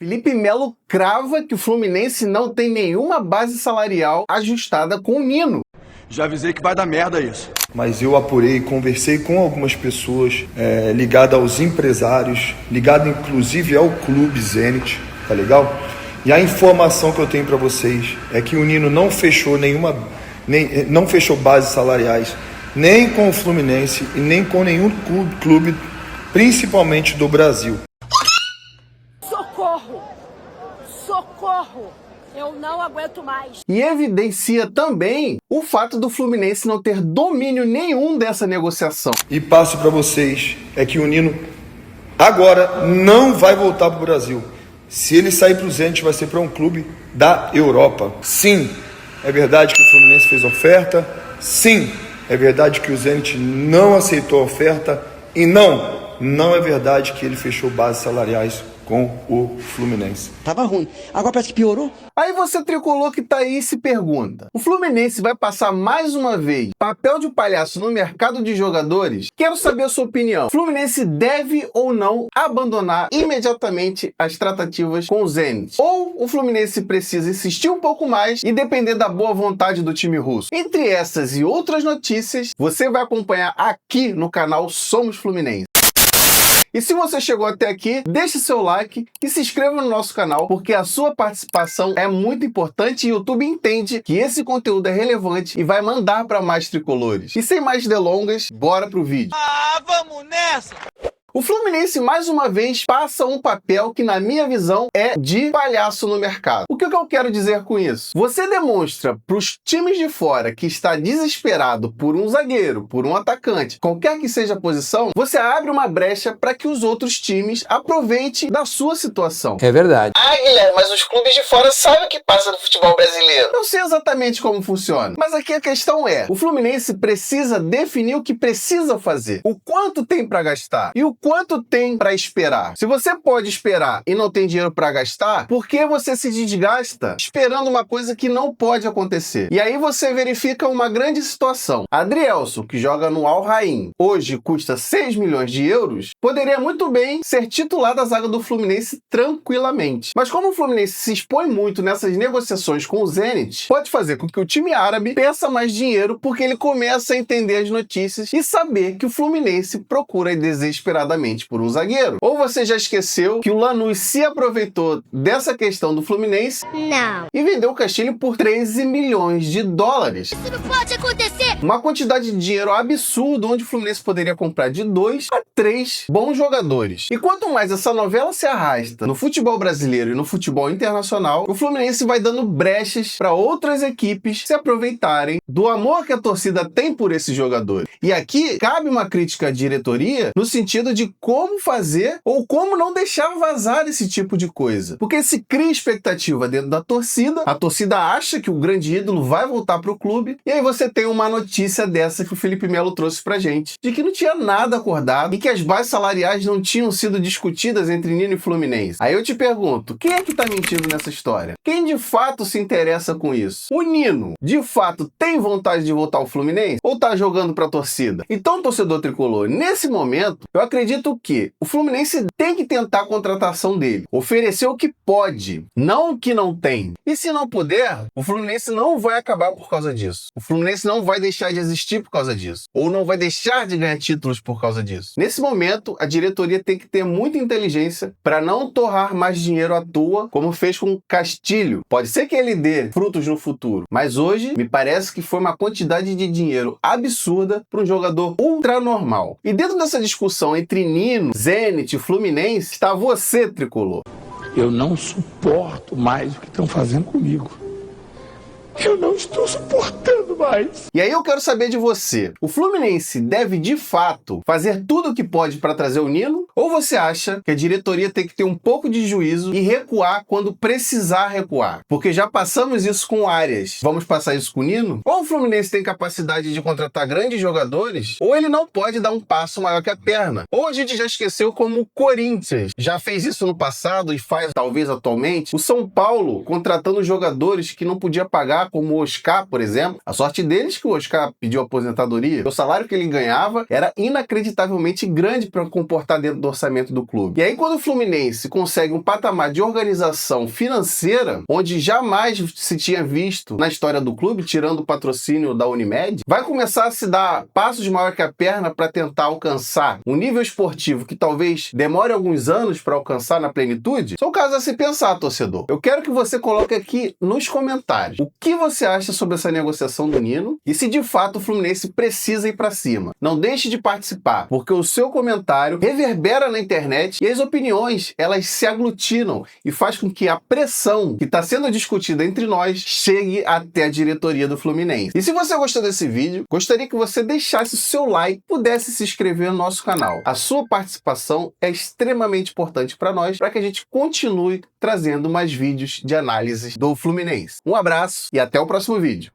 Felipe Melo crava que o Fluminense não tem nenhuma base salarial ajustada com o Nino. Já avisei que vai dar merda isso. Mas eu apurei, conversei com algumas pessoas ligadas aos empresários, ligado inclusive ao Clube Zenit, tá legal? E a informação que eu tenho para vocês é que o Nino não fechou não fechou bases salariais, nem com o Fluminense e nem com nenhum clube, principalmente do Brasil. Socorro! Socorro! Eu não aguento mais. E evidencia também o fato do Fluminense não ter domínio nenhum dessa negociação. E passo para vocês, é que o Nino agora não vai voltar para o Brasil. Se ele sair para o Zenit, vai ser para um clube da Europa. Sim, é verdade que o Fluminense fez oferta. Sim, é verdade que o Zenit não aceitou a oferta. E não é verdade que ele fechou bases salariais com o Fluminense. Tava ruim. Agora parece que piorou. Aí você, tricolor que tá aí, se pergunta: o Fluminense vai passar mais uma vez papel de palhaço no mercado de jogadores? Quero saber a sua opinião. O Fluminense deve ou não abandonar imediatamente as tratativas com o Zenit? Ou o Fluminense precisa insistir um pouco mais e depender da boa vontade do time russo? Entre essas e outras notícias, você vai acompanhar aqui no canal Somos Fluminense. E se você chegou até aqui, deixe seu like e se inscreva no nosso canal, porque a sua participação é muito importante e o YouTube entende que esse conteúdo é relevante e vai mandar para mais tricolores. E sem mais delongas, bora pro vídeo. Vamos nessa! O Fluminense, mais uma vez, passa um papel que, na minha visão, é de palhaço no mercado. O que eu quero dizer com isso? Você demonstra para os times de fora que está desesperado por um zagueiro, por um atacante, qualquer que seja a posição, você abre uma brecha para que os outros times aproveitem da sua situação. É verdade. Ah, Guilherme, mas os clubes de fora sabem o que passa no futebol brasileiro. Eu sei exatamente como funciona, mas aqui a questão é: o Fluminense precisa definir o que precisa fazer, o quanto tem para gastar e o quanto tem para esperar. Se você pode esperar e não tem dinheiro para gastar, por que você se desgasta esperando uma coisa que não pode acontecer? E aí você verifica uma grande situação. Adrielson, que joga no Al Rain, hoje custa 6 milhões de euros, poderia muito bem ser titular da zaga do Fluminense tranquilamente. Mas como o Fluminense se expõe muito nessas negociações com o Zenit, pode fazer com que o time árabe peça mais dinheiro, porque ele começa a entender as notícias e saber que o Fluminense procura desesperadamente por um zagueiro. Ou você já esqueceu que o Lanús se aproveitou dessa questão do Fluminense? Não. E vendeu o Castilho por 13 milhões de dólares. Isso não pode acontecer. Uma quantidade de dinheiro absurda, onde o Fluminense poderia comprar de 2 a 3 bons jogadores. E quanto mais essa novela se arrasta no futebol brasileiro e no futebol internacional, o Fluminense vai dando brechas para outras equipes se aproveitarem do amor que a torcida tem por esse jogador. E aqui cabe uma crítica à diretoria no sentido de como fazer ou como não deixar vazar esse tipo de coisa. Porque se cria expectativa dentro da torcida, a torcida acha que o grande ídolo vai voltar para o clube, e aí você tem uma notícia dessa que o Felipe Melo trouxe pra gente, de que não tinha nada acordado e que as bases salariais não tinham sido discutidas entre Nino e Fluminense. Aí eu te pergunto, quem é que tá mentindo nessa história? Quem de fato se interessa com isso? O Nino, de fato, tem vontade de voltar ao Fluminense? Ou tá jogando pra torcida? Então, torcedor tricolor, nesse momento, eu acredito que o Fluminense tem que tentar a contratação dele, oferecer o que pode, não o que não tem. E se não puder, o Fluminense não vai acabar por causa disso. O Fluminense não vai deixar de existir por causa disso, ou não vai deixar de ganhar títulos por causa disso. Nesse momento, a diretoria tem que ter muita inteligência para não torrar mais dinheiro à toa, como fez com o Castilho. Pode ser que ele dê frutos no futuro, mas hoje me parece que foi uma quantidade de dinheiro absurda para um jogador ultra normal. E dentro dessa discussão entre Nino, Zenit e Fluminense, está você, tricolor. Eu não suporto mais o que estão fazendo comigo. Eu não estou suportando mais. E aí eu quero saber de você. O Fluminense deve, de fato, fazer tudo o que pode para trazer o Nino? Ou você acha que a diretoria tem que ter um pouco de juízo e recuar quando precisar recuar? Porque já passamos isso com o Arias. Vamos passar isso com o Nino? Ou o Fluminense tem capacidade de contratar grandes jogadores, ou ele não pode dar um passo maior que a perna. Ou a gente já esqueceu como o Corinthians já fez isso no passado e faz talvez atualmente. O São Paulo contratando jogadores que não podia pagar como o Oscar, por exemplo. A sorte deles que o Oscar pediu aposentadoria. O salário que ele ganhava era inacreditavelmente grande para comportar dentro do orçamento do clube. E aí, quando o Fluminense consegue um patamar de organização financeira, onde jamais se tinha visto na história do clube, tirando o patrocínio da Unimed, vai começar a se dar passos maior que a perna para tentar alcançar um nível esportivo que talvez demore alguns anos para alcançar na plenitude? São casos a se pensar, torcedor. Eu quero que você coloque aqui nos comentários o que você acha sobre essa negociação do Nino e se de fato o Fluminense precisa ir para cima. Não deixe de participar, porque o seu comentário reverbera na internet e as opiniões, elas se aglutinam e faz com que a pressão que está sendo discutida entre nós chegue até a diretoria do Fluminense. E se você gostou desse vídeo, gostaria que você deixasse o seu like, pudesse se inscrever no nosso canal. A sua participação é extremamente importante para nós, para que a gente continue trazendo mais vídeos de análises do Fluminense. Um abraço e até o próximo vídeo.